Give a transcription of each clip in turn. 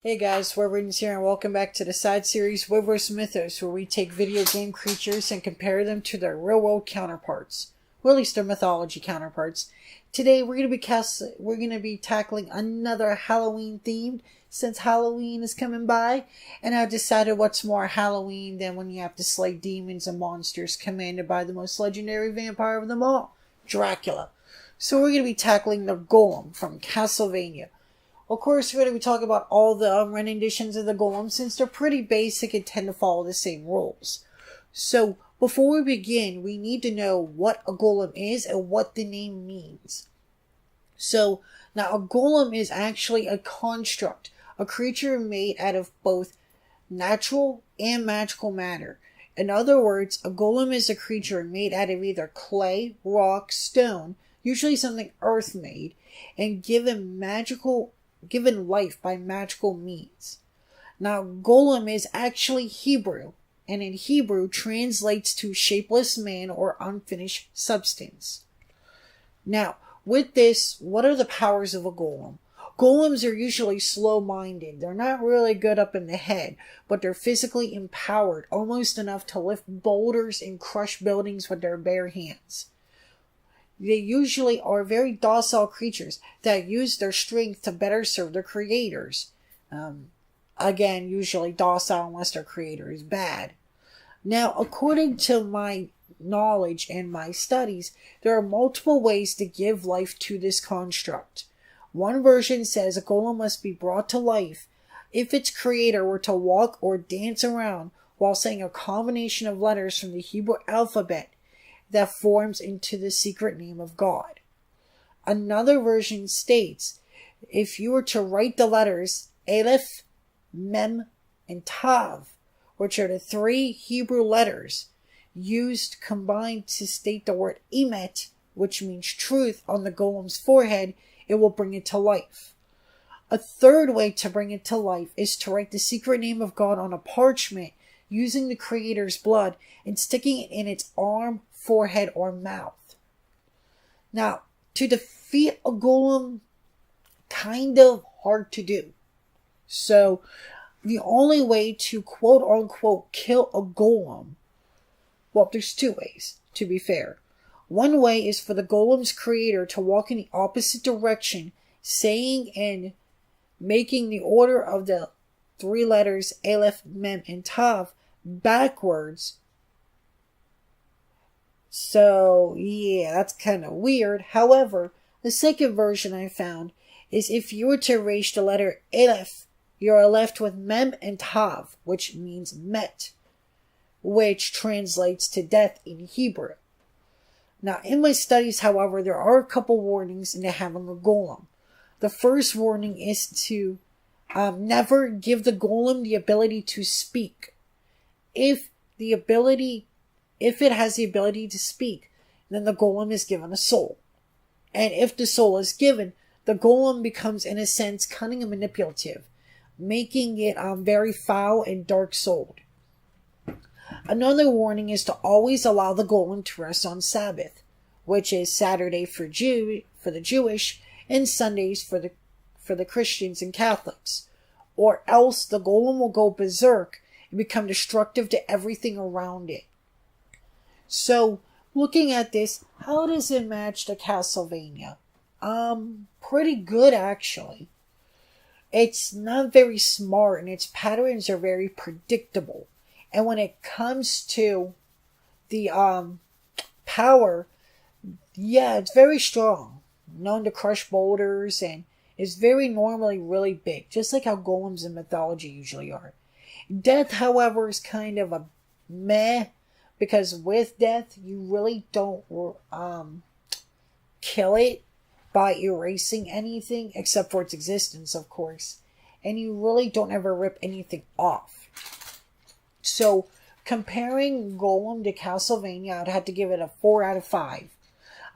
Hey guys, Wyvern's here and welcome back to the side series Wyvern Mythos, where we take video game creatures and compare them to their real world counterparts, or at least their mythology counterparts. Today we're gonna be tackling another Halloween themed, since Halloween is coming by, and I've decided what's more Halloween than when you have to slay demons and monsters commanded by the most legendary vampire of them all, Dracula. So we're gonna be tackling the Golem from Castlevania. Of course, we're going to be talking about all the renditions of the Golem, since they're pretty basic and tend to follow the same rules. So, before we begin, we need to know what a Golem is and what the name means. So, now a Golem is actually a construct, a creature made out of both natural and magical matter. In other words, a Golem is a creature made out of either clay, rock, stone, usually something earth-made, and given life by magical means. Now, Golem is actually Hebrew, and in Hebrew translates to shapeless man or unfinished substance. Now, with this, what are the powers of a Golem? Golems are usually slow-minded. They're not really good up in the head, but they're physically empowered, almost enough to lift boulders and crush buildings with their bare hands. They usually are very docile creatures that use their strength to better serve their creators. Again, usually docile unless their creator is bad. Now, according to my knowledge and my studies, there are multiple ways to give life to this construct. One version says a golem must be brought to life if its creator were to walk or dance around while saying a combination of letters from the Hebrew alphabet that forms into the secret name of God. Another version states, if you were to write the letters Aleph, Mem, and Tav, which are the three Hebrew letters used combined to state the word Emet, which means truth, on the golem's forehead, it will bring it to life. A third way to bring it to life is to write the secret name of God on a parchment using the creator's blood and sticking it in its arm, forehead, or mouth. Now, to defeat a golem, kind of hard to do. So, the only way to quote-unquote kill a golem, well, there's two ways, to be fair. One way is for the golem's creator to walk in the opposite direction, saying and making the order of the three letters Aleph, Mem, and Tav backwards. So, yeah, that's kind of weird. However, the second version I found is if you were to erase the letter Aleph, you are left with Mem and Tav, which means met, which translates to death in Hebrew. Now, in my studies, however, there are a couple warnings into having a golem. The first warning is to never give the golem the ability to speak. If it has the ability to speak, then the golem is given a soul. And if the soul is given, the golem becomes, in a sense, cunning and manipulative, making it very foul and dark-souled. Another warning is to always allow the golem to rest on Sabbath, which is Saturday for the Jewish and Sundays for the Christians and Catholics, or else the golem will go berserk and become destructive to everything around it. So, looking at this, how does it match the Castlevania? Pretty good, actually. It's not very smart, and its patterns are very predictable. And when it comes to the power, yeah, it's very strong. Known to crush boulders, and is very normally really big, just like how golems in mythology usually are. Death, however, is kind of a meh, because with death, you really don't kill it by erasing anything, except for its existence, of course. And you really don't ever rip anything off. So, comparing Golem to Castlevania, I'd have to give it a 4 out of 5.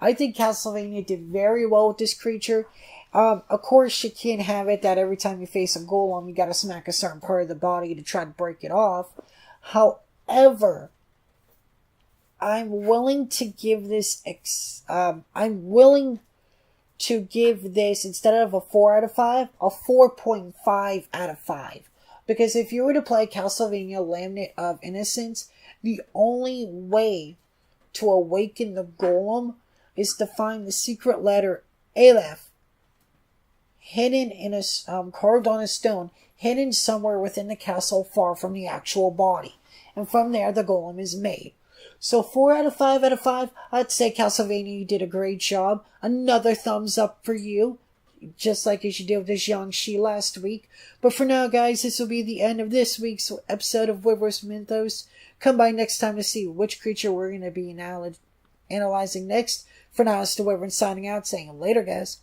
I think Castlevania did very well with this creature. Of course, you can't have it that every time you face a Golem, you gotta smack a certain part of the body to try to break it off. However, I'm willing to give this, I'm willing to give this, instead of a 4 out of 5, a 4.5 out of 5. Because if you were to play Castlevania Laminate of Innocence, the only way to awaken the Golem is to find the secret letter Aleph hidden in a carved on a stone, hidden somewhere within the castle far from the actual body. And from there, the Golem is made. So 4 out of 5 out of 5, I'd say Castlevania, you did a great job. Another thumbs up for you, just like as you did with this Jiangxi last week. But for now, guys, this will be the end of this week's episode of Wyvern Mythos. Come by next time to see which creature we're going to be analyzing next. For now, it's the Wyvern signing out, saying later, guys.